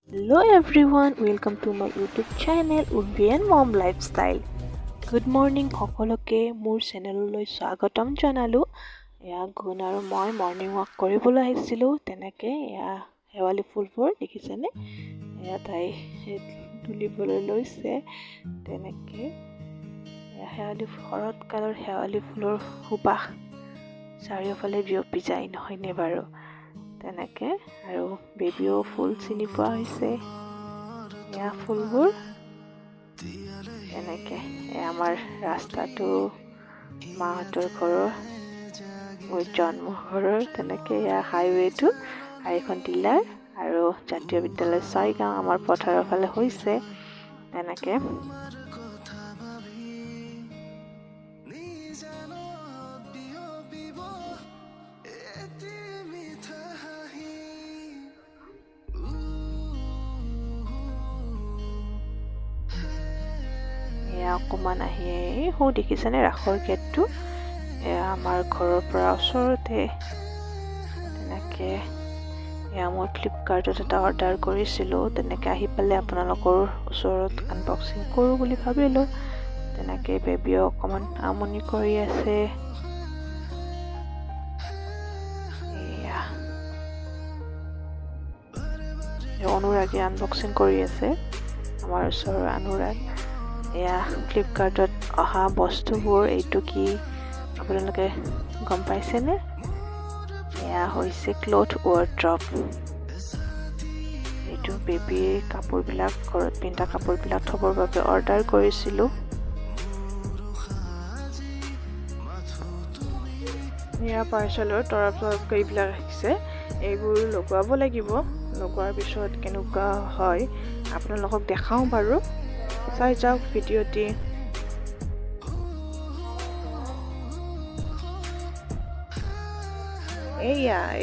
Hello everyone, welcome to my YouTube channel Urvi&mom lifestyle. Good morning সকলোকে মোৰ চেনেললৈ স্বাগতম জনালো। গুণ আৰু মই মৰ্নিং ৱাক কৰিবলৈ আহিছিলোঁ। তেনেকৈ শেৱালি ফুলবোৰ দেখিছেনে? তাই তুলিবলৈ লৈছে। তেনেকৈ শৰৎকালৰ শেৱালি ফুলৰ সুবাস চাৰিওফালে বিয়পি যায়, নহয়নে বাৰু? তেনেকৈ আৰু বেবীও ফুল চিনি পোৱা হৈছে। ফুলবোৰ তেনেকৈ আমাৰ ৰাস্তাটো মাহঁতৰ ঘৰৰ, মোৰ জন্ম ঘৰৰ, তেনেকৈ হাইৱেটো আৰু এখন ডিলাৰ আৰু জাতীয় বিদ্যালয় 6 গাঁও আমাৰ পথাৰৰ ফালে হৈছে। তেনেকৈ অকণমান আহি দেখিছেনে ৰাসৰ গেটটো? আমাৰ ঘৰৰ পৰা ওচৰতে। তেনেকৈ মই ফ্লিপকাৰ্টত এটা অৰ্ডাৰ কৰিছিলোঁ। তেনেকৈ আহি পেলাই আপোনালোকৰ ওচৰত আনবক্সিং কৰোঁ বুলি ভাবিলোঁ। তেনেকৈ বেবীও অকণমান আমনি কৰি আছে। অনুৰাগে আনবক্সিং কৰি আছে, আমাৰ ওচৰৰ অনুৰাগ। ফ্লিপকাৰ্টত অহা বস্তুবোৰ, এইটো কি আপোনালোকে গম পাইছেনে? হৈছে ক্লথ ৱাৰ্ড্ৰব। এইটো বেবীৰ কাপোৰবিলাক, ঘৰত পিন্ধা কাপোৰবিলাক থ'বৰ বাবে অৰ্ডাৰ কৰিছিলোঁ। পাৰ্চেলৰ তৰফকৈ এইবিলাক আহিছে। এইবোৰ লগোৱাব লাগিব। লগোৱাৰ পিছত কেনেকুৱা হয় আপোনালোকক দেখাওঁ বাৰু, চাই যাওক ভিডিঅ'টি।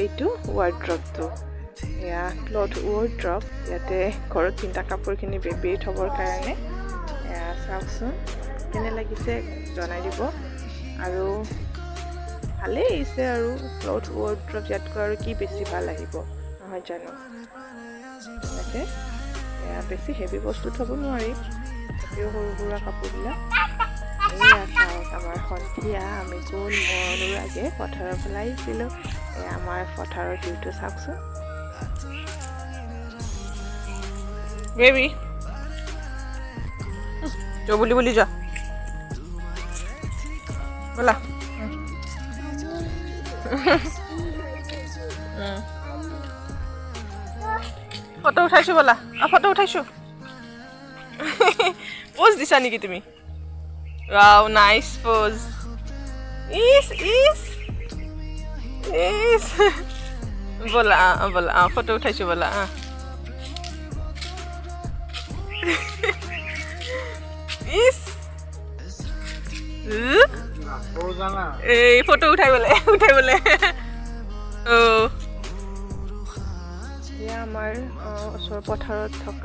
এইটো ৱাৰ্ড্ৰবটো, ক্লথ ৱাৰ্ড্ৰব। ইয়াতে ঘৰত পিন্ধা কাপোৰখিনি বেবীৰ থ'বৰ কাৰণে। চাওকচোন কেনে লাগিছে জনাই দিব। আৰু ভালেই আহিছে আৰু ক্লথ ৱাৰ্ড্ৰব, ইয়াতকৈ আৰু কি বেছি ভাল আহিব, নহয় জানো? তেনেকৈ বেছি হেভি বস্তু থ'ব নোৱাৰি, তথাপিও সৰু সুৰা কাপোৰবিলাক। চাওক আমাৰ সন্ধিয়া আমি গুণ অনুৰাগে পথাৰৰ ফালে আহিছিলোঁ। আমাৰ পথাৰৰ ভিউটো চাওকচোন। বেবী যোৱা বুলি যোৱা ব'লা। ফটো উঠাইছোঁ ব'লা, ফটো উঠাইছোঁ। প'জ দিছা নেকি তুমি? Wow, nice pose. ইছ ব'লা ব'লা, ফটো উঠাইছোঁ ব'লা। ইছ এই ফটো উঠাই বোলে আমাৰ ওচৰৰ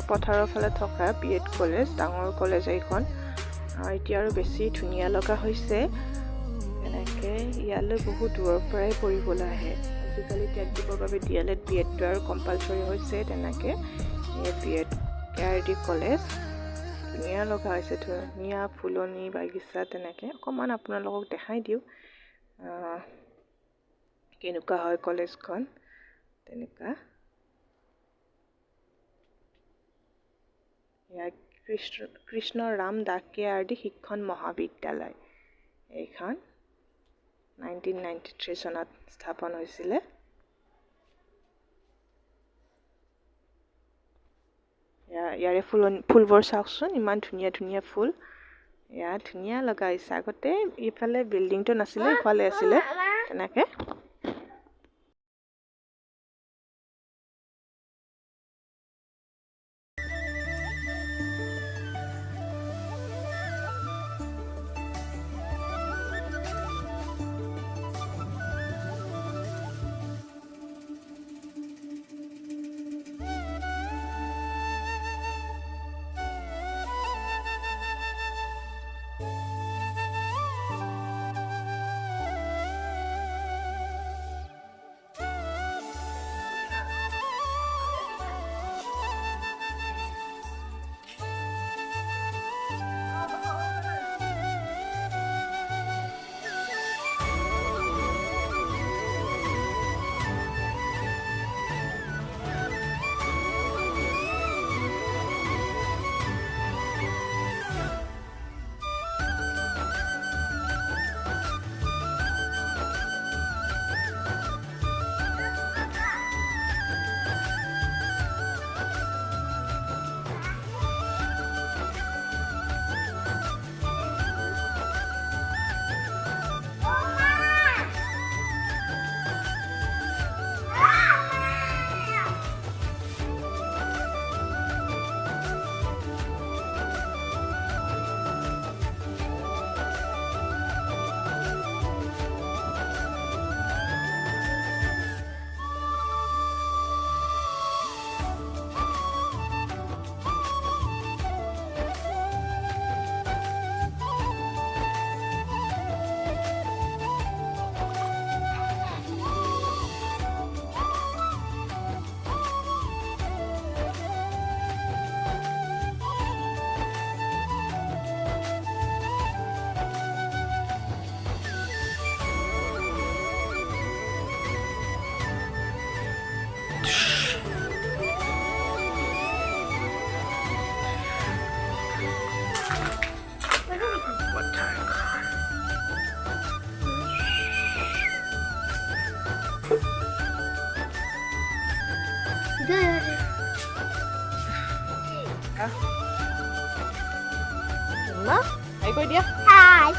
পথাৰৰ ফালে থকা BEd কলেজ, ডাঙৰ কলেজ এইখন। এতিয়া আৰু বেছি ধুনীয়া লগা হৈছে। তেনেকৈ ইয়ালৈ বহুত দূৰৰ পৰাই পঢ়িবলৈ আহে। আজিকালি টেট দিবৰ বাবে DLED BEdটো আৰু কম্পালচৰি হৈছে। তেনেকৈ BEd KRD কলেজ ধুনীয়া লগা হৈছে, ধুনীয়া ফুলনি বাগিচা। তেনেকৈ অকণমান আপোনালোকক দেখাই দিওঁ কেনেকুৱা হয় কলেজখন। তেনেকুৱা কৃষ্ণ ৰাম দাস KRD শিক্ষণ মহাবিদ্যালয়। এইখন 1993 চনত স্থাপন হৈছিলে। ইয়াৰে ফুলবোৰ চাওকচোন, ইমান ধুনীয়া ধুনীয়া ফুল। ধুনীয়া লগা হৈছে। আগতে ইফালে বিল্ডিংটো নাছিলে, ইফালে আছিলে। তেনেকৈ না হাই কৈ দিয়া Hi.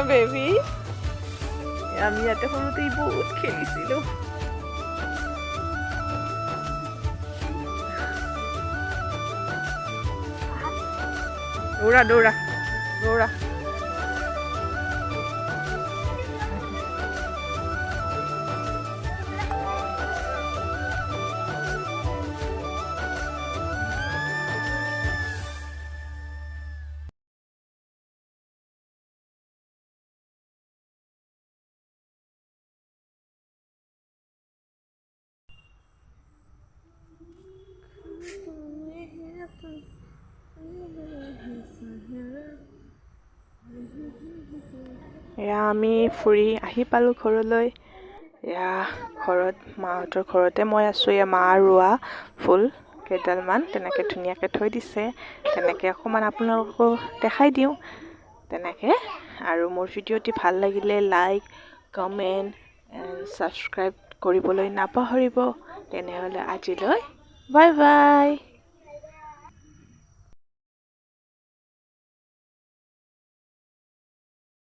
বেবি আমি ইয়াতে সৰুতেই বহুত খেলিছিলো দৌৰা দৌৰা দৌৰা এয়া আমি ফুৰি আহি পালোঁ ঘৰলৈ এয়া ঘৰত মাহঁতৰ ঘৰতে মই আছোঁ এয়া মা ৰোৱা ফুল কেইডালমান তেনেকৈ ধুনীয়াকৈ থৈ দিছে তেনেকৈ অকণমান আপোনালোককো দেখাই দিওঁ তেনেকৈ আৰু মোৰ ভিডিঅ'টি ভাল লাগিলে লাইক কমেণ্ট এণ্ড ছাবস্ক্ৰাইব কৰিবলৈ নাপাহৰিব তেনেহ'লে আজিলৈ বাই বাই